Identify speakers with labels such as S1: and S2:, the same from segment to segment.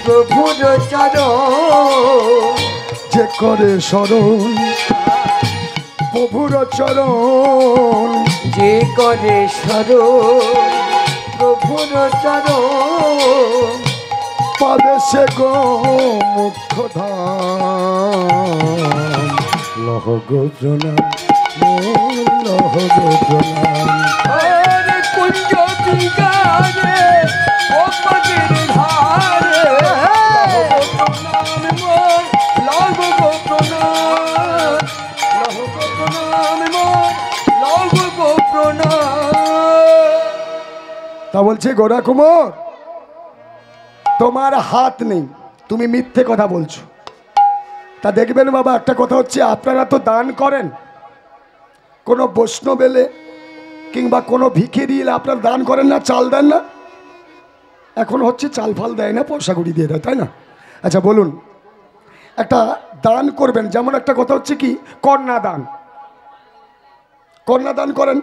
S1: প্রভুর চরণ,
S2: যে করে স্মরণ প্রভুর চরণ,
S1: যে করে স্মরণ প্রভুর চরণ,
S2: পাবে সে গো মুখ্য ধাম। লহ গো প্রণাম, লহ গো প্রণাম।
S1: আরে কুঞ্জ বিগারে ভগবতের ধারে, প্রণাম মোর, লহ গো প্রণাম, লহ গো প্রণাম মোর, লহ গো প্রণাম।
S2: তা বলছে গোরা কুমার, তোমার হাত নেই, তুমি মিথ্যে কথা বলছো। তা দেখবেন বাবা, একটা কথা হচ্ছে, আপনারা তো দান করেন, কোনো বৈষ্ণব এলে কিংবা কোনো ভিখিরি এলে আপনারা দান করেন না, চাল দেন না? এখন হচ্ছে চাল ফাল দেয় না, পয়সা কড়ি দিয়ে দেয়, তাই না? আচ্ছা বলুন, একটা দান করবেন, যেমন একটা কথা হচ্ছে কি, কন্যাদান। কন্যাদান করেন,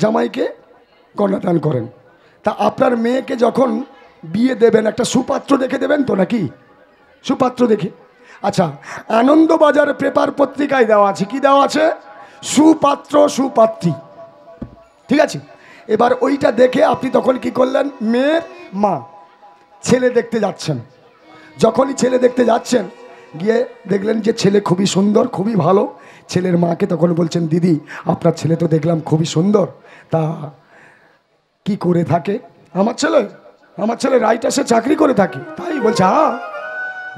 S2: জামাইকে কন্যাদান করেন। তা আপনার মেয়েকে যখন বিয়ে দেবেন, একটা সুপাত্র দেখে দেবেন তো, নাকি? সুপাত্র দেখে। আচ্ছা, আনন্দবাজার পেপার পত্রিকায় দেওয়া আছে, কি দেওয়া আছে? সুপাত্র সুপাত্রী, ঠিক আছে? এবার ওইটা দেখে আপনি তখন কি করলেন? মেয়ের মা ছেলে দেখতে যাচ্ছেন। যখনই ছেলে দেখতে যাচ্ছেন, গিয়ে দেখলেন যে ছেলে খুবই সুন্দর, খুবই ভালো। ছেলের মাকে তখন বলছেন, দিদি আপনার ছেলে তো দেখলাম খুবই সুন্দর, তা কি করে থাকে? আমার ছেলে রাইটার্সে চাকরি করে থাকে। তাই? বলছে হ্যাঁ।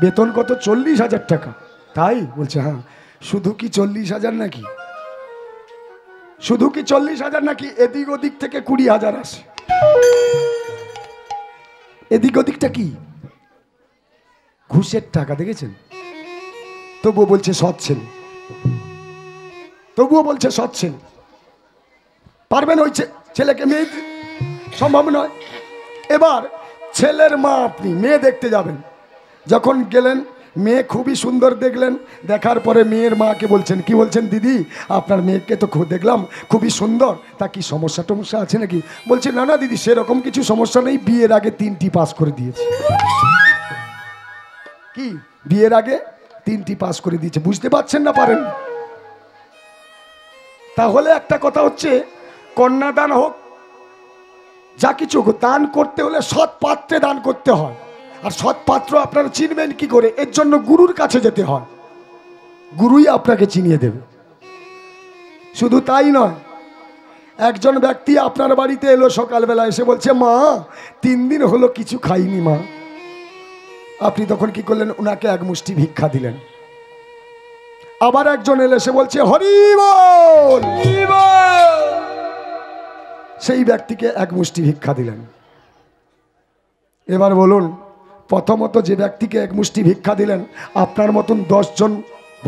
S2: বেতন কত? 40,000 টাকা। তাই? বলছে হ্যাঁ। শুধু কি 40,000 নাকি? শুধু কি 40,000 নাকি? এদিক ওদিক থেকে 20,000 আসে। এদিক ওদিকটা কি? ঘুষের টাকা, দেখেছেন? তবুও বলছে সৎ ছেলে, তবুও বলছে সৎ ছেলে। পারবেন ওই ছেলেকে মেয়ে? সম্ভব নয়। এবার ছেলের মা, আপনি মেয়ে দেখতে যাবেন, যখন গেলেন, মেয়ে খুবই সুন্দর দেখলেন। দেখার পরে মেয়ের মাকে বলছেন, কি বলছেন? দিদি আপনার মেয়েকে তো দেখলাম খুবই সুন্দর, তা কি সমস্যা টমস্যা আছে নাকি? বলছে না না দিদি, সেরকম কিছু সমস্যা নেই, বিয়ের আগে 3টি পাস করে দিয়েছে। কি? বিয়ের আগে 3টি পাস করে দিয়েছে। বুঝতে পারছেন না? পারেন? তাহলে একটা কথা হচ্ছে, কন্যাদান হোক, যা কিছু দান করতে হলে সৎ পাত্রে দান করতে হয়। আর সৎ পাত্র আপনারা চিনবেন কি করে? এর জন্য গুরুর কাছে যেতে হয়, গুরুই আপনাকে চিনিয়ে দেবে। শুধু তাই নয়, একজন ব্যক্তি আপনার বাড়িতে এলো সকালবেলা, এসে বলছে মা 3 দিন হলো কিছু খাইনি মা। আপনি তখন কি করলেন? ওনাকে এক মুষ্টি ভিক্ষা দিলেন। আবার একজন এলে, সে বলছে হরি বল, সেই ব্যক্তিকে এক মুষ্টি ভিক্ষা দিলেন। এবার বলুন, প্রথমত যে ব্যক্তিকে এক মুষ্টি ভিক্ষা দিলেন, আপনার মতন 10 জন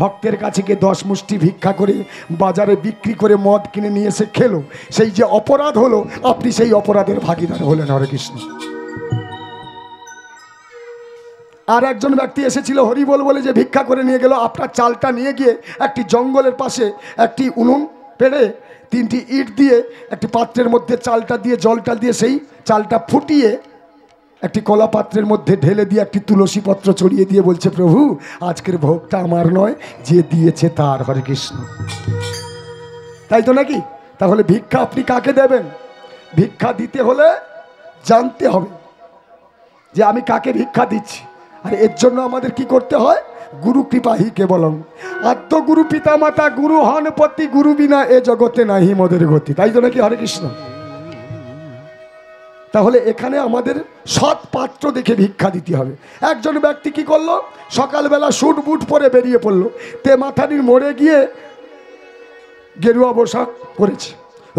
S2: ভক্তের কাছে গিয়ে 10 মুষ্টি ভিক্ষা করে বাজারে বিক্রি করে মদ কিনে নিয়ে এসে খেলো, সেই যে অপরাধ হলো, আপনি সেই অপরাধের ভাগিদার হলেন। হরে কৃষ্ণ। আর একজন ব্যক্তি এসেছিল হরি বল বলে, যে ভিক্ষা করে নিয়ে গেল, আপনার চালটা নিয়ে গিয়ে একটি জঙ্গলের পাশে একটি উনুন পেড়ে 3টি ইট দিয়ে একটি পাত্রের মধ্যে চালটা দিয়ে, জলটা দিয়ে সেই চালটা ফুটিয়ে একটি কলা পাত্রের মধ্যে ঢেলে দিয়ে একটি তুলসী পত্র চড়িয়ে দিয়ে বলছে, প্রভু আজকের ভোগটা আমার নয়, যে দিয়েছে তার। হরে কৃষ্ণ। তাই তো নাকি? তাহলে ভিক্ষা আপনি কাকে দেবেন? ভিক্ষা দিতে হলে জানতে হবে যে আমি কাকে ভিক্ষা দিচ্ছি। আর এর জন্য আমাদের কি করতে হয়? গুরু কৃপা হি কেবলম। আদ্য গুরু পিতা মাতা গুরু হন পতি, গুরু বিনা এ জগতে নাহি মোদের গতি। তাই তো নাকি? হরে কৃষ্ণ। তাহলে এখানে আমাদের সৎ পাত্র দেখে ভিক্ষা দিতে হবে। একজন ব্যক্তি কি করলো? সকালবেলা স্যুট বুট পরে বেরিয়ে পড়লো, তে মাথানির মোড়ে গিয়ে গেরুয়া পোশাক পরেছে,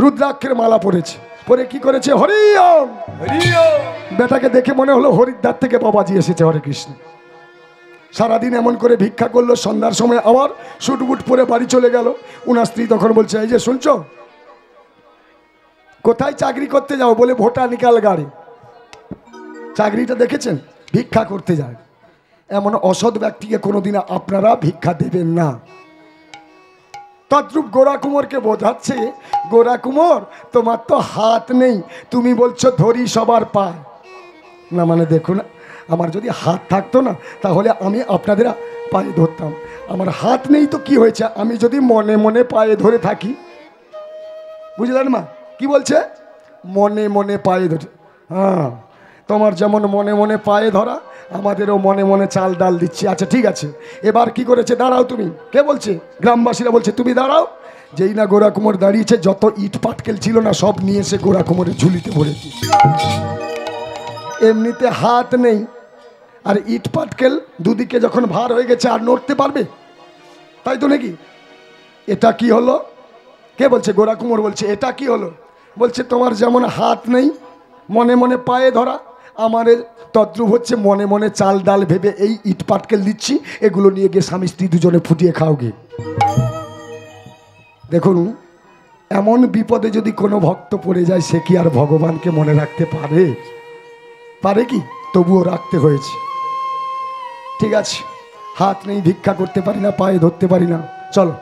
S2: রুদ্রাক্ষের মালা পরেছে, পরে কি করেছে? হরি ওম হরি ওম। বেটাকে দেখে মনে হলো হরিদ্বার থেকে বাবাজি এসেছে। হরে কৃষ্ণ। সারাদিন এমন করে ভিক্ষা করলো, সন্ধ্যার সময় আবার স্যুট বুট পরে বাড়ি চলে গেল। উনার স্ত্রী তখন বলছে, এই যে শুনছো, কোথায় চাকরি করতে যাও? বলে ভোটা নিকাল গাড়ি। চাকরিটা দেখেছেন? ভিক্ষা করতে যায়। এমন অসৎ ব্যক্তিকে কোনোদিন আপনারা ভিক্ষা দেবেন না। তদ্রূপ গোরা কুমোরকে বোঝাচ্ছে, গোরা কুমোর তোমার তো হাত নেই, তুমি বলছো ধরি সবার পায়। না মানে দেখুন, আমার যদি হাত থাকতো না তাহলে আমি আপনাদের পায়ে ধরতাম। আমার হাত নেই তো কি হয়েছে, আমি যদি মনে মনে পায়ে ধরে থাকি, বুঝলেন মা কি বলছে, মনে মনে পায়ে ধরে। হ্যাঁ, তোমার যেমন মনে মনে পায়ে ধরা, আমাদেরও মনে মনে চাল ডাল দিচ্ছি। আচ্ছা ঠিক আছে, এবার কি করেছে, দাঁড়াও তুমি। কে বলছে? গ্রামবাসীরা বলছে তুমি দাঁড়াও। যেই না গোরা কুমোর দাঁড়িয়েছে, যত ইট পাটকেল ছিল না সব নিয়ে এসে গোরা কুমোরের ঝুলিতে ভরেছি। এমনিতে হাত নেই, আর ইট পাটকেল দুদিকে যখন ভার হয়ে গেছে আর নড়তে পারবে, তাই তো নাকি? এটা কি হলো? কে বলছে? গোরা কুমোর বলছে এটা কি হলো? বলছে তোমার যেমন হাত নেই মনে মনে পায়ে ধরা, আমার তদ্রুপ হচ্ছে মনে মনে চাল ডাল ভেবে এই ইট পাটকেল দিচ্ছি, এগুলো নিয়ে গিয়ে স্বামী স্ত্রী দুজনে ফুটিয়ে খাও গে। দেখুন, এমন বিপদে যদি কোনো ভক্ত পড়ে যায়, সে কি আর ভগবানকে মনে রাখতে পারে? পারে কি? তবুও রাখতে হয়েছে। ঠিক আছে, হাত নেই, ভিক্ষা করতে পারি না, পায়ে ধরতে পারি না, চলো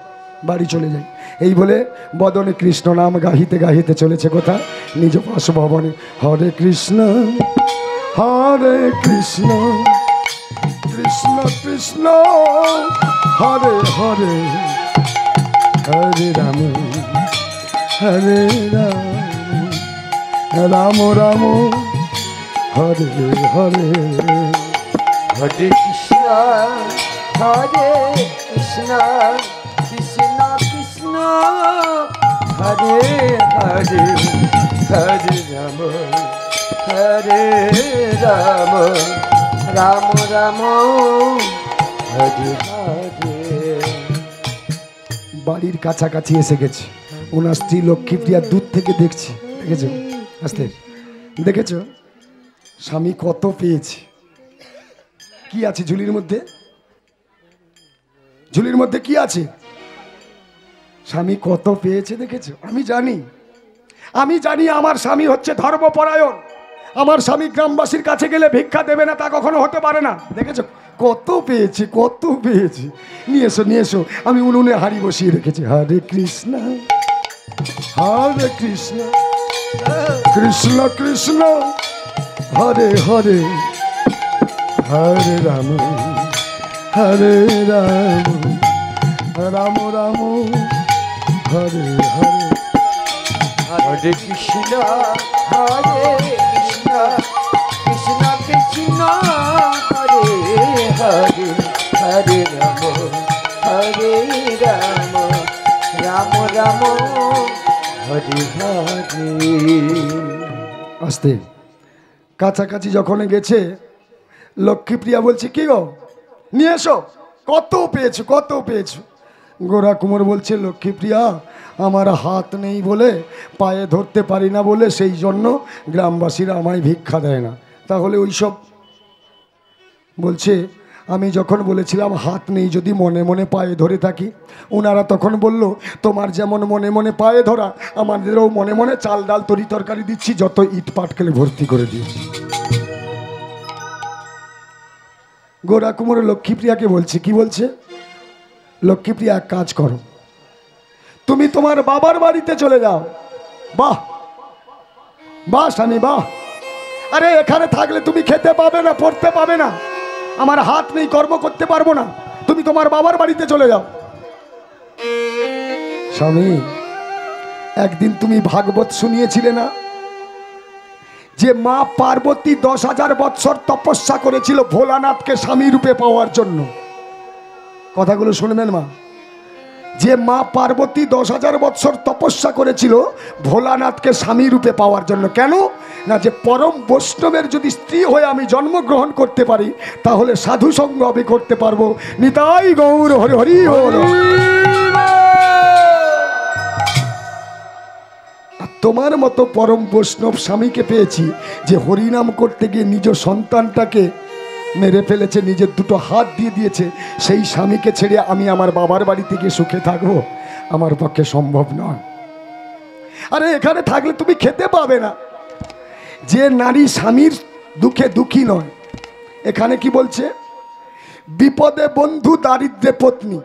S2: বাড়ি চলে যাই। এই বলে বদনে কৃষ্ণ নাম গাহিতে গাহিতে চলেছে কোথা? নিজ বাসভবনে। হরে কৃষ্ণ হরে কৃষ্ণ কৃষ্ণ কৃষ্ণ হরে হরে, হরে রাম হরে রাম, রাম রাম হরে হরে।
S1: হরে কৃষ্ণ হরে কৃষ্ণ কৃষ্ণ কৃষ্ণ হরে হরে, হরে রাম হরে রাম, রাম রাম হরে হরে।
S2: বাড়ির কাছাকাছি এসে গেছে। ওনার স্ত্রী লক্ষ্মীপ্রিয়া দূর থেকে দেখছে, দেখেছো? আসতে দেখেছো স্বামী কত পেয়েছে? কি আছে ঝুলির মধ্যে? ঝুলির মধ্যে কি আছে? স্বামী কত পেয়েছে দেখেছো? আমি জানি আমার স্বামী হচ্ছে ধর্মপরায়ণ। আমার স্বামী গ্রামবাসীর কাছে গেলে ভিক্ষা দেবে না, তা কখনো হতে পারে না। দেখেছো কত পেয়েছি, কত পেয়েছি। নিয়ে এসো নিয়ে এসো, আমি উনুনে হাঁড়ি বসিয়ে রেখেছি। হরে কৃষ্ণ হরে কৃষ্ণ কৃষ্ণ কৃষ্ণ হরে হরে, হরে রাম হরে রাম, রাম রাম হরে হরে।
S1: হরে কৃষ্ণ হরে কৃষ্ণ কৃষ্ণ কৃষ্ণ হরে হরে, হরে রাম হরে রাম, রাম রাম হরে হরে।
S2: আসতে কাছাকাছি যখন গেছে, লক্ষ্মীপ্রিয়া বলছে কি গো নিয়ে এসো, কত পেয়েছো কত পেয়েছো? গোরা কুমোর বলছে লক্ষ্মীপ্রিয়া, আমার হাত নেই বলে, পায়ে ধরতে পারি না বলে, সেই জন্য গ্রামবাসীরা আমায় ভিক্ষা দেয় না। তাহলে ওই সব বলছে, আমি যখন বলেছিলাম হাত নেই যদি মনে মনে পায়ে ধরে থাকি, ওনারা তখন বলল তোমার যেমন মনে মনে পায়ে ধরা, আমাদেরও মনে মনে চাল ডাল তরি তরকারি দিচ্ছি, যত ইট পাটকেলে ভর্তি করে দিয়েছি। গোরা কুমোর লক্ষ্মীপ্রিয়াকে বলছে, কি বলছে? লক্ষ্মীপ্রিয়া এক কাজ করো, তুমি তোমার বাবার বাড়িতে চলে যাও। বাহ বাহ স্বামী বাহ। আরে এখানে থাকলে তুমি খেতে পাবে না, পড়তে পাবে না, আমার হাত নেই, কর্ম করতে পারবো না, তুমি তোমার বাবার বাড়িতে চলে যাও। স্বামী, একদিন তুমি ভাগবত শুনিয়েছিলে না, যে মা পার্বতী 10,000 বৎসর তপস্যা করেছিল ভোলানাথকে স্বামী রূপে পাওয়ার জন্য। কথাগুলো শুনবেন মা, যে মা পার্বতী 10,000 বৎসর তপস্যা করেছিল ভোলানাথকে স্বামী রূপে পাওয়ার জন্য। কেন না, যে পরম বৈষ্ণবের যদি স্ত্রী হয়ে আমি জন্মগ্রহণ করতে পারি, তাহলে সাধু সঙ্গ আমি করতে পারবো। নিতাই গৌর হরি হরি হরি। তোমার মতো পরম বৈষ্ণব স্বামীকে পেয়েছি, যে হরিনাম করতে গিয়ে নিজ সন্তানটাকে মেরে ফেলেছে, নিজের দুটো হাত দিয়ে দিয়েছে। সেই স্বামীকে ছেড়ে আমি আমার বাবার বাড়িতে গিয়ে সুখে থাকবো, আমার পক্ষে সম্ভব নয়। আরে এখানে থাকলে তুমি খেতে পাবে না। যে নারী স্বামীর দুঃখে দুঃখী নয়, এখানে কি বলছে? বিপদে বন্ধু দারিদ্রে পত্নী।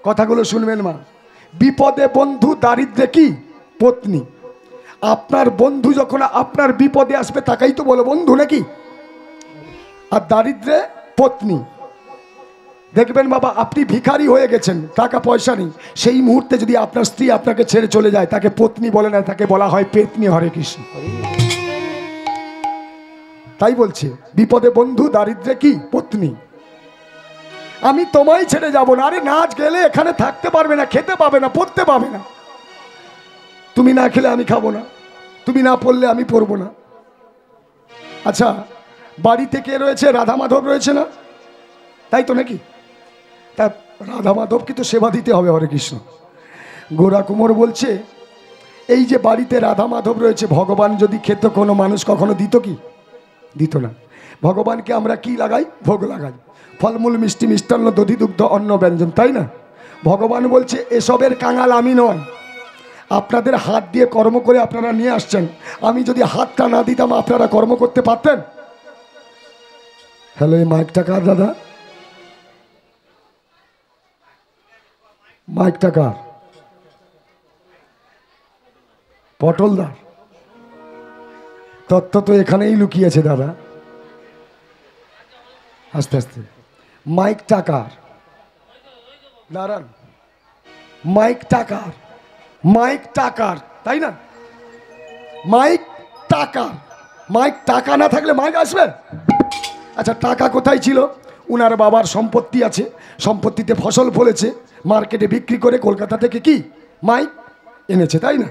S2: কথাগুলো শুনবেন মা, বিপদে বন্ধু দারিদ্রে কি পত্নী। আপনার বন্ধু যখন আপনার বিপদে আসবে তাকেই তো বলো বন্ধু নাকি? আর দারিদ্রে পত্নী। দেখবেন বাবা, আপনি ভিখারি হয়ে গেছেন, টাকা পয়সা নেই, সেই মুহূর্তে যদি আপনার স্ত্রী আপনাকে ছেড়ে চলে যায়, তাকে পত্নী বলে না, তাকে বলা হয় পেতনি। হরে কৃষ্ণ। তাই বলছে বিপদে বন্ধু, দারিদ্রে কি পত্নী। আমি তোমায় ছেড়ে যাব না। আরে নাচ গেলে এখানে থাকতে পারবে না, খেতে পাবে না, পড়তে পাবে না। তুমি না খেলে আমি খাবো না, তুমি না পড়লে আমি পড়বো না। আচ্ছা, বাড়িতে কে রয়েছে? রাধা মাধব রয়েছে না, তাই তো নাকি? তা রাধা মাধবকে তো সেবা দিতে হবে। হরে কৃষ্ণ। গোরা কুমোর বলছে এই যে বাড়িতে রাধা মাধব রয়েছে, ভগবান যদি খেত কোনো মানুষ কখনো দিত কি? দিত না। ভগবানকে আমরা কি লাগাই? ভোগ লাগাই, ফলমূল, মিষ্টি, মিষ্টান্ন, দধি, দুগ্ধ, অন্ন, ব্যঞ্জন, তাই না? ভগবান বলছে এসবের কাঙাল আমি নয়। আপনাদের হাত দিয়ে কর্ম করে আপনারা নিয়ে আসছেন, আমি যদি হাতটা না দিতাম আপনারা কর্ম করতে পারতেন? হ্যালো, এই মাইকটা কার দাদা? মাইকটা কার? পটলদার। তত্ত্ব তো এখানেই লুকিয়েছে দাদা। আস্তে আস্তে। মাইকটা কার? দাঁড়ান, মাইকটা কার? মাইক টাকার, তাই না? মাইক টাকা। মাইক টাকা না থাকলে মাইক আসবে? আচ্ছা, টাকা কোথায় ছিল? উনার বাবার সম্পত্তি আছে, সম্পত্তিতে ফসল ফলেছে, মার্কেটে বিক্রি করে কলকাতা থেকে কি মাইক এনেছে, তাই না?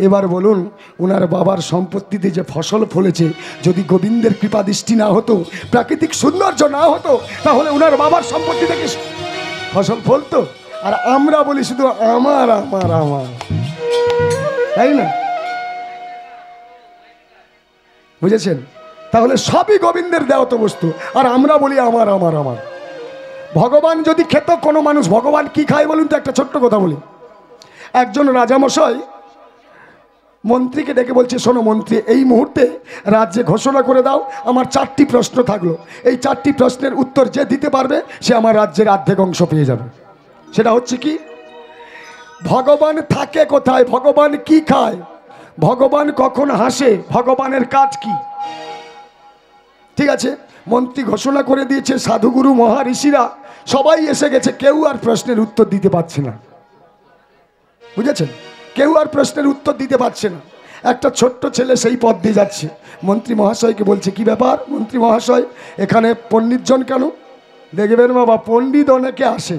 S2: এবার বলুন, উনার বাবার সম্পত্তিতে যে ফসল ফলেছে, যদি গোবিন্দের কৃপা দৃষ্টি না হতো, প্রাকৃতিক সৌন্দর্য না হতো, তাহলে উনার বাবার সম্পত্তি থেকে ফসল ফলতো? আর আমরা বলি শুধু আমার আমার আমার, তাই না? বুঝেছেন? তাহলে সবই গোবিন্দের দেওয়া বস্তু, আর আমরা বলি আমার আমার আমার। ভগবান যদি খেত কোনো মানুষ, ভগবান কি খায় বলুন তো? একটা ছোট্ট কথা বলি। একজন রাজামশাই মন্ত্রীকে ডেকে বলছে, শোনো মন্ত্রী, এই মুহূর্তে রাজ্যে ঘোষণা করে দাও, আমার 4টি প্রশ্ন থাকলো, এই 4টি প্রশ্নের উত্তর যে দিতে পারবে সে আমার রাজ্যের অর্ধেক অংশ পেয়ে যাবে। সেটা হচ্ছে কি? ভগবান থাকে কোথায়? ভগবান কি খায়? ভগবান কখন হাসে? ভগবানের কাজ কি? ঠিক আছে, মন্ত্রী ঘোষণা করে দিয়েছে, সাধুগুরু মহারিষিরা সবাই এসে গেছে, কেউ আর প্রশ্নের উত্তর দিতে পারছে না। বুঝেছেন? কেউ আর প্রশ্নের উত্তর দিতে পারছে না। একটা ছোট্ট ছেলে সেই পথ দিয়ে যাচ্ছে, মন্ত্রী মহাশয়কে বলছে, কি ব্যাপার মন্ত্রী মহাশয়, এখানে পণ্ডিতজন কেন? দেখবেন বাবা, পণ্ডিত অনেকে আসে,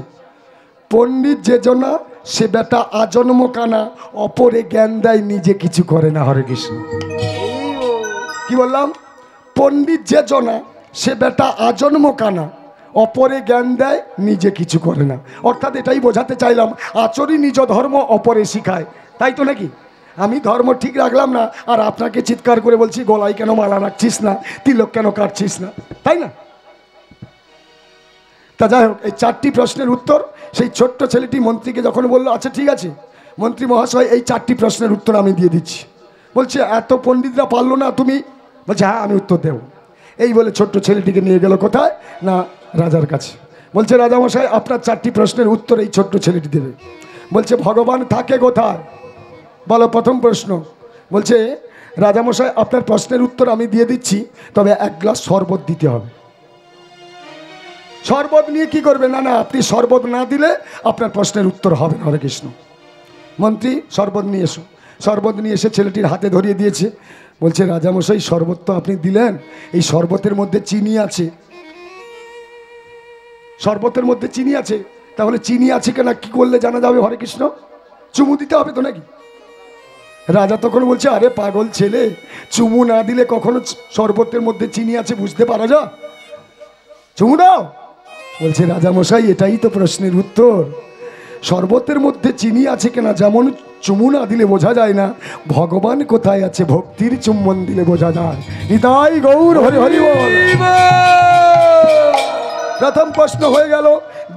S2: পণ্ডিত যে জনা সে বেটা আজন্ম কানা, অপরে জ্ঞান দেয়, নিজে কিছু করে না। হরে কৃষ্ণ। কি বললাম? পণ্ডিত যে জনা সে বেটা আজন্ম কানা, অপরে জ্ঞান দেয়, নিজে কিছু করে না। অর্থাৎ এটাই বোঝাতে চাইলাম, আচরি নিজ ধর্ম অপরে শিখায়, তাই তো নাকি? আমি ধর্ম ঠিক রাখলাম না, আর আপনাকে চিৎকার করে বলছি, গলায় কেন মালা রাখছিস না, তিলক কেন কাটছিস না, তাই না? তা যাই হোক, এই 4টি প্রশ্নের উত্তর সেই ছোট্ট ছেলেটি মন্ত্রীকে যখন বললো, আচ্ছা ঠিক আছে মন্ত্রী মহাশয়, এই 4টি প্রশ্নের উত্তর আমি দিয়ে দিচ্ছি। বলছে, এত পণ্ডিতরা পারলো না, তুমি? বলছে, হ্যাঁ আমি উত্তর দেব। এই বলে ছোট্ট ছেলেটিকে নিয়ে গেল কোথায় না, রাজার কাছে। বলছে, রাজামশাই আপনার 4টি প্রশ্নের উত্তর এই ছোট্ট ছেলেটি দেবে। বলছে, ভগবান থাকে কোথায়? বলো প্রথম প্রশ্ন। বলছে, রাজামশাই আপনার প্রশ্নের উত্তর আমি দিয়ে দিচ্ছি, তবে 1 গ্লাস শরবত দিতে হবে। শরবত নিয়ে কি করবে? না না, আপনি শরবত না দিলে আপনার প্রশ্নের উত্তর হবে না। হরে কৃষ্ণ। মন্ত্রী, শরবত নিয়ে এসো। শরবত নিয়ে এসে ছেলেটির হাতে ধরিয়ে দিয়েছে। বলছে, রাজামশাই শরবত তো আপনি দিলেন, এই শরবতের মধ্যে চিনি আছে। শরবতের মধ্যে চিনি আছে, তাহলে চিনি আছে কিনা কি করলে জানা যাবে? হরে কৃষ্ণ। চুমু দিতে হবে তো নাকি? রাজা তখন বলছে, আরে পাগল ছেলে, চুমু না দিলে কখনো শরবতের মধ্যে চিনি আছে বুঝতে পারা যায়? চুমু দাও। বলছে, রাজামশাই এটাই তো প্রশ্নের উত্তর। শরবতের মধ্যে চিনি আছে কিনা যেমন চুমু না দিলে বোঝা যায় না, ভগবান কোথায় আছে ভক্তির চুম্বন দিলে বোঝা যায়। নিতাই গৌর হরি হরি বল। প্রথম প্রশ্ন হয়ে গেল।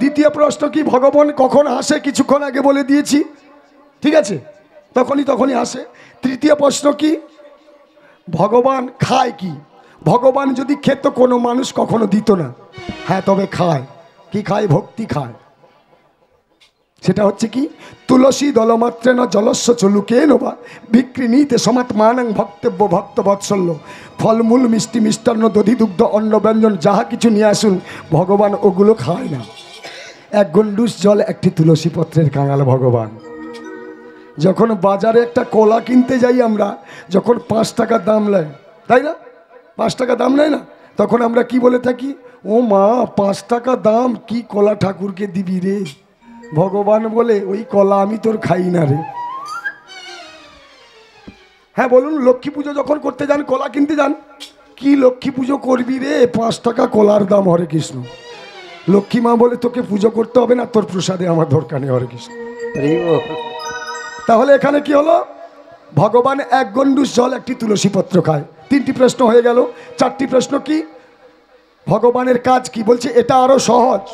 S2: দ্বিতীয় প্রশ্ন কি? ভগবান কখন আসে? কিছুক্ষণ আগে বলে দিয়েছি, ঠিক আছে, তখনই আসে। তৃতীয় প্রশ্ন কি? ভগবান খায় কি? ভগবান যদি খেত কোনো মানুষ কখনো দিত না। হ্যাঁ, তবে খায়। কি খায়? ভক্তি খায়। সেটা হচ্ছে কি, তুলসী দলমাত্রেণ জলস্য চলুকেন বা বিক্রিণীতে সমাত্মানং ভক্তব্য ভক্ত বৎসল্য। ফলমূল মিষ্টি মিষ্টান্ন দধি দুগ্ধ অন্ন ব্যঞ্জন যাহা কিছু নিয়ে আসুন, ভগবান ওগুলো খায় না। এক গন্ডুস জল একটি তুলসী পত্রের কাঙাল ভগবান। যখন বাজারে একটা কলা কিনতে যাই আমরা, যখন 5 টাকা দাম নেয়, তাই না, 5 টাকা দাম নেয় না, তখন আমরা কি বলে থাকি, ও মা 5 টাকা দাম, কি কলা ঠাকুরকে দিবি রে। ভগবান বলে, ওই কলা আমি তোর খাই না রে। হ্যাঁ বলুন, লক্ষ্মী পুজো যখন করতে যান, কলা কিনতে যান, কি লক্ষ্মী পুজো করবি রে, 5 টাকা কলার দাম। হরে কৃষ্ণ। লক্ষ্মী মা বলে, তোকে পুজো করতে হবে না, তোর প্রসাদে আমার দরকার নেই। হরে কৃষ্ণ। তাহলে এখানে কি হলো, ভগবান এক গন্ডুস জল একটি তুলসী পত্র খায়। 3টি প্রশ্ন হয়ে গেল। 4টি প্রশ্ন কি, ভগবানের কাজ কি, বলছে এটা আরো সহজ।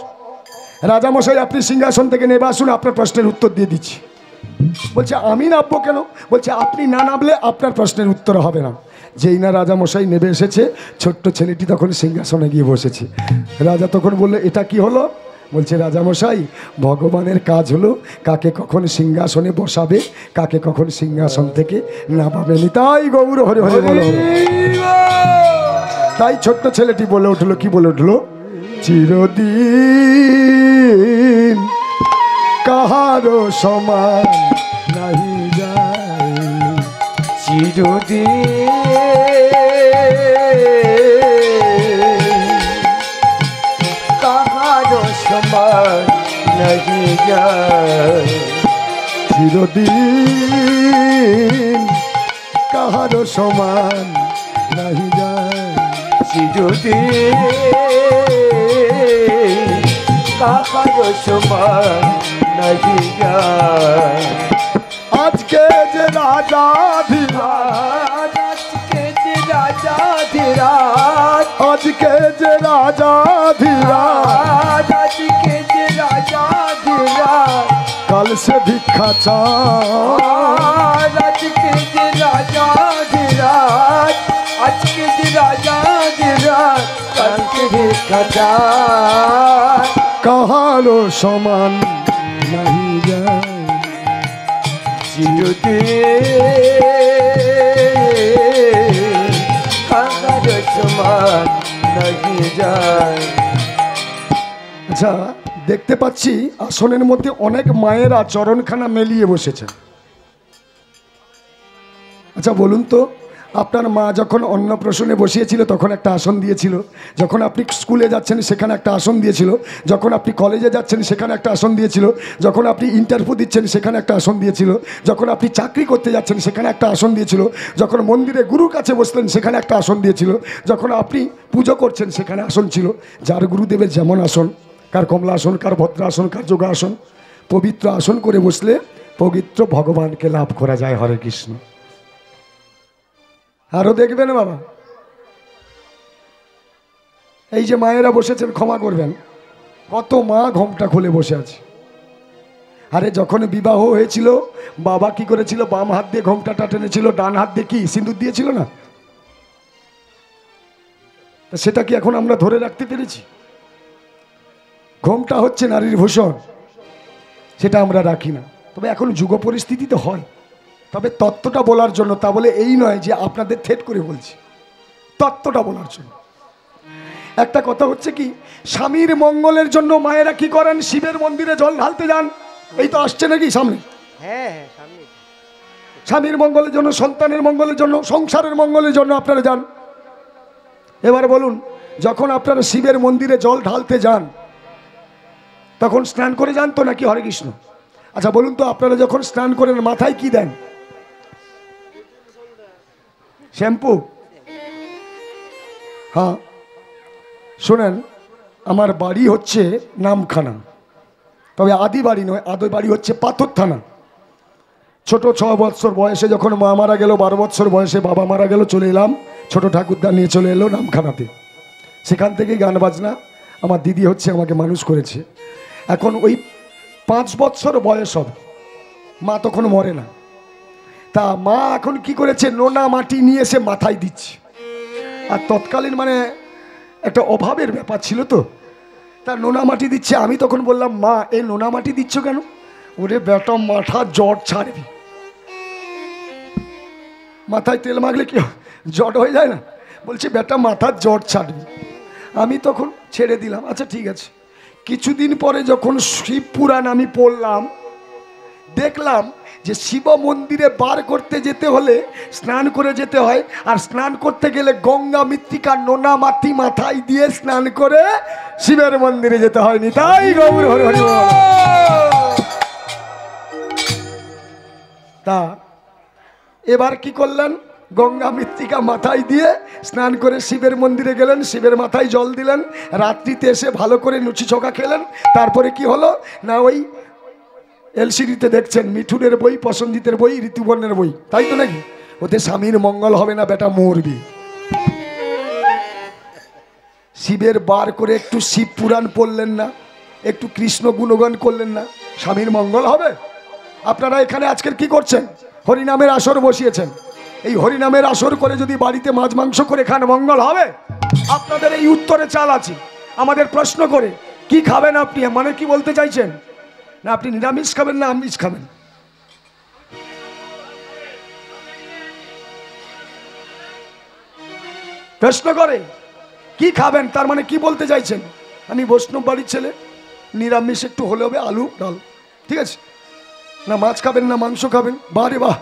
S2: রাজামশাই আপনি সিংহাসন থেকে নেমে আসুন, আপনার প্রশ্নের উত্তর দিয়ে দিচ্ছি। বলছে আমি নামবো কেন, বলছে আপনি না নামলে আপনার প্রশ্নের উত্তর হবে না। যেই না রাজামশাই নেমে এসেছে, ছোট্ট ছেলেটি তখন সিংহাসনে গিয়ে বসেছে। রাজা তখন বললে, এটা কি হলো, বলছে রাজামশাই ভগবানের কাজ হলো কাকে কখন সিংহাসনে বসাবে, কাকে কখন সিংহাসন থেকে নামাবে। তাই গৌর হরে হরে বলো। তাই ছোট্ট ছেলেটি বলে উঠলো, কি বলে উঠলো, চিরদিন কাহারো সমান নাহি যায়,
S1: চিরদিন কাহারো সমান নাহি যায়,
S2: চিরদিন কাহারো সমান নাহি যায়,
S1: চিরদিন কাহারো সমান নাহি যায়।
S2: আজকে যে রাজাধিরাজ,
S1: আজকে যে রাজাধিরাজ,
S2: আজকে যে রাজাধিরাজ,
S1: আজকে যে রাজাধিরাজ,
S2: কাল সে ভিক্ষা চায়,
S1: আজকে যে রাজাধিরাজ, আজকে যে রাজাধিরাজ, কালকে ভিক্ষা চায়,
S2: কাহারো সমান নাহি যায়,
S1: চিরদিন কাহারো সমান নাহি যায়।
S2: আচ্ছা, দেখতে পাচ্ছি আসনের মধ্যে অনেক মায়েরা চরণখানা মেলিয়ে বসেছেন। আচ্ছা বলুন তো, আপনার মা যখন অন্নপ্রাশনে বসিয়েছিল তখন একটা আসন দিয়েছিল, যখন আপনি স্কুলে যাচ্ছেন সেখানে একটা আসন দিয়েছিল, যখন আপনি কলেজে যাচ্ছেন সেখানে একটা আসন দিয়েছিল, যখন আপনি ইন্টারভিউ দিচ্ছেন সেখানে একটা আসন দিয়েছিল, যখন আপনি চাকরি করতে যাচ্ছেন সেখানে একটা আসন দিয়েছিল, যখন মন্দিরে গুরুর কাছে বসলেন সেখানে একটা আসন দিয়েছিল, যখন আপনি পুজো করছেন সেখানে আসন ছিল। যার গুরুদেবের যেমন আসন, কার কমলা আসন, কার ভদ্র আসন, কার যোগা আসন, পবিত্র আসন করে বসলে পবিত্র ভগবানকে লাভ করা যায়। হরে কৃষ্ণ। আরো দেখবেন বাবা, এই যে মায়েরা বসেছেন, ক্ষমা করবেন, কত মা ঘোমটা খুলে বসে আছে। আরে যখন বিবাহ হয়েছিল বাবা কি করেছিল, বাম হাত দিয়ে ঘোমটাটা টেনেছিল, ডান হাত দিয়ে কি সিঁদুর দিয়েছিল না, সেটা কি এখন আমরা ধরে রাখতে পেরেছি? ঘোমটা হচ্ছে নারীর ভূষণ, সেটা আমরা রাখি না। তবে এখন যুগ পরিস্থিতিতে হয়, তবে তত্ত্বটা বলার জন্য, তা বলে এই নয় যে আপনাদের থেট করে বলছি, তত্ত্বটা বলার জন্য। একটা কথা হচ্ছে কি, স্বামীর মঙ্গলের জন্য মায়েরা কি করেন, শিবের মন্দিরে জল ঢালতে যান। এই তো আসছে নাকি সামনে, স্বামীর মঙ্গলের জন্য, সন্তানের মঙ্গলের জন্য, সংসারের মঙ্গলের জন্য আপনারা যান। এবার বলুন, যখন আপনারা শিবের মন্দিরে জল ঢালতে যান তখন স্নান করে যান তো নাকি? হরে কৃষ্ণ। আচ্ছা বলুন তো, আপনারা যখন স্নান করেন মাথায় কি দেন? শ্যাম্পু? হ্যাঁ শোনেন, আমার বাড়ি হচ্ছে নামখানা, তবে আদি বাড়ি নয়, আদি বাড়ি হচ্ছে পাথর থানা। ছোট 6 বৎসর বয়সে যখন মা মারা গেল, 12 বৎসর বয়সে বাবা মারা গেল, চলে এলাম, ছোট ঠাকুরদা নিয়ে চলে এলো নামখানাতে। সেখান থেকেই গান বাজনা, আমার দিদি হচ্ছে আমাকে মানুষ করেছে। এখন ওই 5 বৎসর বয়স হবে, মা তখন মরে না। তা মা এখন কি করেছে, নোনা মাটি নিয়ে এসে মাথায় দিচ্ছে। আর তৎকালীন মানে একটা অভাবের ব্যাপার ছিল তো, তা নোনা মাটি দিচ্ছে। আমি তখন বললাম, মা এই নোনা মাটি দিচ্ছ কেন? ওরে বেটা মাথা জট ছাড়বি, মাথায় তেল মাখলে কি জট হয়ে যায় না? বলছি বেটা মাথার জট ছাড়বি। আমি তখন ছেড়ে দিলাম, আচ্ছা ঠিক আছে। কিছুদিন পরে যখন শিব পুরাণ আমি পড়লাম, দেখলাম যে শিব মন্দিরে বার করতে যেতে হলে স্নান করে যেতে হয়, আর স্নান করতে গেলে গঙ্গা মৃত্তিকা নোনা মাটি মাথায় দিয়ে স্নান করে শিবের মন্দিরে যেতে হয়নি। তাই গৌর হরি হরি বল। তা এবার কি করলেন? গঙ্গা মৃত্তিকা মাথায় দিয়ে স্নান করে শিবের মন্দিরে গেলেন, শিবের মাথায় জল দিলেন, রাত্রিতে এসে ভালো করে লুচি ছকা খেলেন। তারপরে কি হলো না, ওই এলসিডিতে দেখছেন মিঠুনের বই, পসঞ্জিতের বই, ঋতুবর্ণের বই, তাই তো নাকি? ওতে স্বামীর মঙ্গল হবে না, বেটা মরবি। শিবের বার করে একটু শিব পুরাণ পড়লেন না, একটু কৃষ্ণ গুণগান করলেন না, স্বামীর মঙ্গল হবে? আপনারা এখানে আজকের কি করছেন? হরিনামের আসর বসিয়েছেন। এই হরিনামের আসর করে যদি বাড়িতে মাছ মাংস করে খান, মঙ্গল হবে? আপনাদের এই উত্তরে চাল আছে। আমাদের প্রশ্ন করে কি খাবেন আপনি, মানে কি বলতে চাইছেন? না আপনি নিরামিষ খাবেন না আমিষ খাবেন? প্রশ্ন করে কি খাবেন, তার মানে কি বলতে চাইছেন? আমি বৈষ্ণব বাড়ির ছেলে, নিরামিষ একটু হলে হবে, আলু ডাল, ঠিক আছে? না মাছ খাবেন না মাংস খাবেন? বারে বাহ!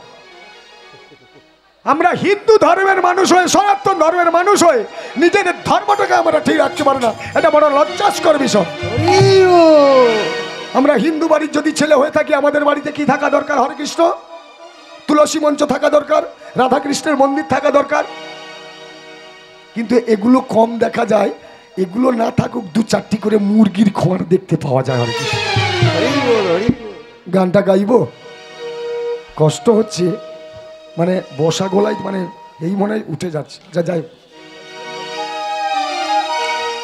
S2: আমরা হিন্দু ধর্মের মানুষ হয়ে, সনাতন ধর্মের মানুষ হয়ে নিজেদের ধর্মটাকে আমরা ঠিক রাখতে পারি না, এটা বড় লজ্জাস্কর বিষয়। আমরা হিন্দু বাড়ির যদি ছেলে হয়ে থাকি, আমাদের বাড়িতে কি থাকা দরকার? হরে কৃষ্ণ, তুলসী মঞ্চ থাকা দরকার, রাধা কৃষ্ণের মন্দির থাকা দরকার। কিন্তু এগুলো কম দেখা যায়। এগুলো না থাকুক, 2-4টি করে মুরগির খড় দেখতে পাওয়া যায়। হরে কৃষ্ণ। গানটা গাইবো, কষ্ট হচ্ছে, মানে বসা গলায়, মানে এই মনে হয় উঠে যাচ্ছে। যা যাই,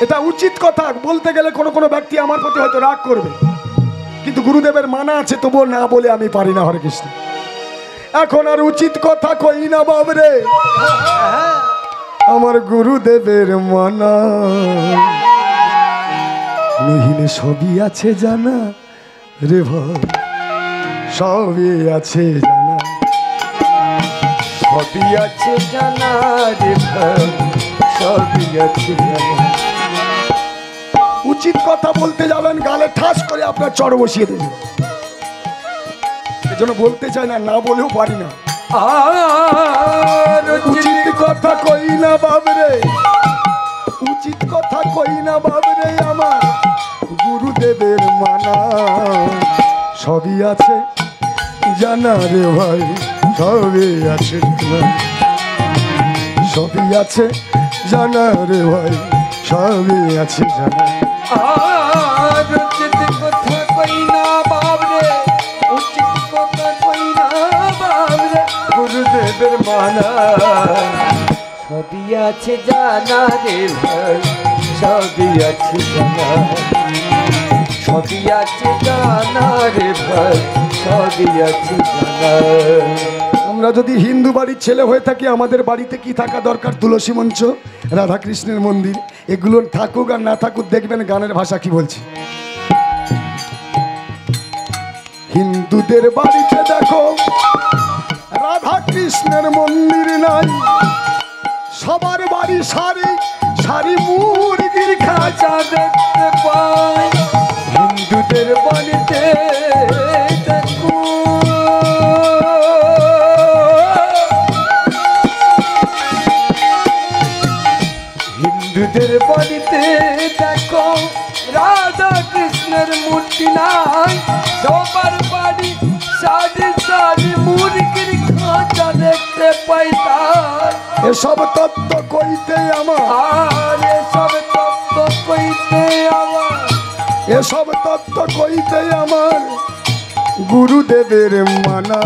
S2: এটা উচিত কথা বলতে গেলে কোনো কোনো ব্যক্তি আমার প্রতি হয়তো রাগ করবে, কিন্তু গুরুদেবের মানা আছে, তবুও না বলে আমি পারি না। হরে কৃষ্ণ। এখন আর উচিত কথা কই না বাবরে, আমার গুরুদেবের মানা, নহিলে সবই আছে জানা রে ভাই, সবই আছে জানা,
S1: সবই আছে জানা রে ভাই, সবই আছে জানা।
S2: উচিত কথা বলতে যাবেন, গালে ঠাস করে আপনার চড় বসিয়ে দেবে। এজন্য বলতে চাই না, না বলেও পারি না।
S1: আর
S2: উচিত কথা কই না বাবরে, উচিত কথা কই না বাবরে, আমার গুরুদেবের মানা, সবই আছে জানা রে ভাই, সবই আছে জানা, সবই আছে জানা রে ভাই, সবই আছে জানা।
S1: আর উচিত কথা কই না বাবরে, উচিত কথা কই না বাবরে, গুরুদেবের মানা, সবই আছে জানা রে ভাই, সবই আছে জানা, সবই আছে জানা রে ভাই, সবই আছে জানা।
S2: আমরা যদি হিন্দু বাড়ির ছেলে হয়ে থাকি, আমাদের বাড়িতে কি থাকা দরকার? তুলসী মঞ্চ, রাধা কৃষ্ণের মন্দির, এগুলো থাকুক আর না থাকুক, দেখবেন গানের ভাষা কি বলছে। হিন্দুদের বাড়িতে দেখো রাধা কৃষ্ণের মন্দির নাই, সবার বাড়ি সারি সারি মুরগির খাঁচা দেখতে পাই।
S1: হিন্দুদের বাড়িতে দেখো, হিন্দুদের বাড়িতে দেখো রাধা কৃষ্ণের মূর্তি নাই, সবার বাড়ি সারি সারি মুরগির খাঁচা দেখতে পাই। তার
S2: এসব তত্ত্ব কইতে আমার,
S1: আর এসব তত্ত্ব কইতে আমার,
S2: এসব তত্ত্ব কইতে আমার গুরুদেবের মানা,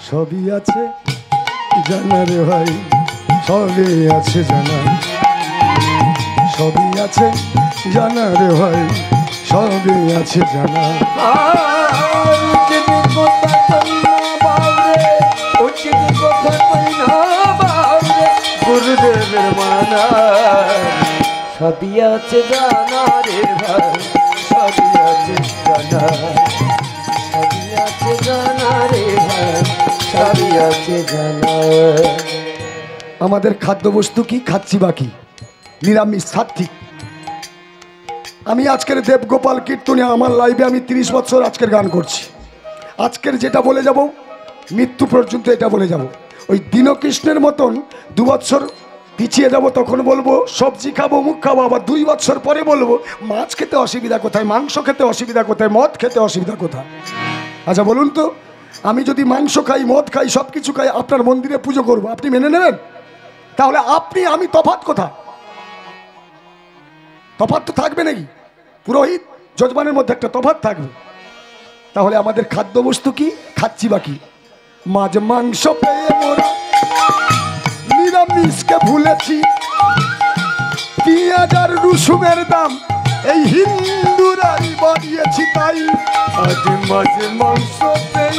S2: সবই আছে জানা রে ভাই, সবই আছে জানা, সবই আছে জানা রে ভাই, সবই আছে জানা।
S1: আর উচিত কথা কই না বাবরে, উচিত কথা কই না বাবরে, গুরুদেবের মানা, সবই আছে জানা রে ভাই, সবই আছে জানা, সবই আছে জানা রে ভাই, সবই আছে জানা।
S2: আমাদের খাদ্যবস্তু কি, খাচ্ছি বাকি নিরামিষ সাত্বিক। আমি আজকের দেবগোপাল কীর্তনে আমার লাইভে আমি 30 বছর আজকের গান করছি। আজকের যেটা বলে যাব মৃত্যু পর্যন্ত এটা বলে যাব। ওই দীনকৃষ্ণের মতন 2 বছর পিছিয়ে যাব, তখন বলবো সবজি খাবো, মুখ খাবো। আবার 2 বছর পরে বলবো মাছ খেতে অসুবিধা কোথায়, মাংস খেতে অসুবিধা কোথায়, মদ খেতে অসুবিধা কোথায়। আচ্ছা বলুন তো, আমি যদি মাংস খাই, মদ খাই, সব কিছু খাই, আপনার মন্দিরে পুজো করবো, আপনি মেনে নেবেন? তাহলে আপনি আমি তফাৎ কোথায়? তফাৎ তো থাকবে নাকি? পুরোহিত যজমানের মধ্যে একটা তফাৎ থাকবে। তাহলে আমাদের খাদ্যবস্তু কি, খাচ্ছি বাকি। মাছ মাংস পেয়ে মোরা নিরামিষকে ভুলেছি, পেঁয়াজ আর রসুনের দাম এই হিন্দুরাই বাড়িয়েছি, তাই
S1: আজ মাঝে মাংস পেয়ে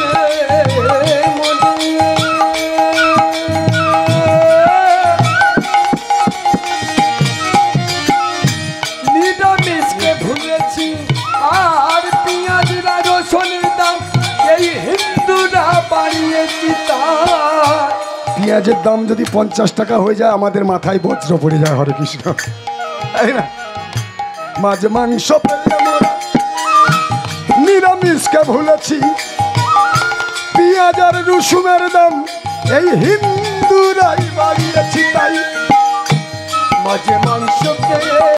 S1: নিরামিষকে ভুলেছি, আর পেঁয়াজ আর রসুনের দাম এই হিন্দুরা বাড়িয়েছি তাই।
S2: পেঁয়াজের দাম যদি 50 টাকা হয়ে যায়, আমাদের মাথায় বজ্র পড়ে যায়। হরে কৃষ্ণ, তাই না? মাছ মাংস পেয়ে মোরা নিরামিষকে ভুলেছি, পেঁয়াজ আর রসুনের দাম এই হিন্দুরাই বাড়িয়েছি, তাই
S1: মাঝে মাংস পেয়ে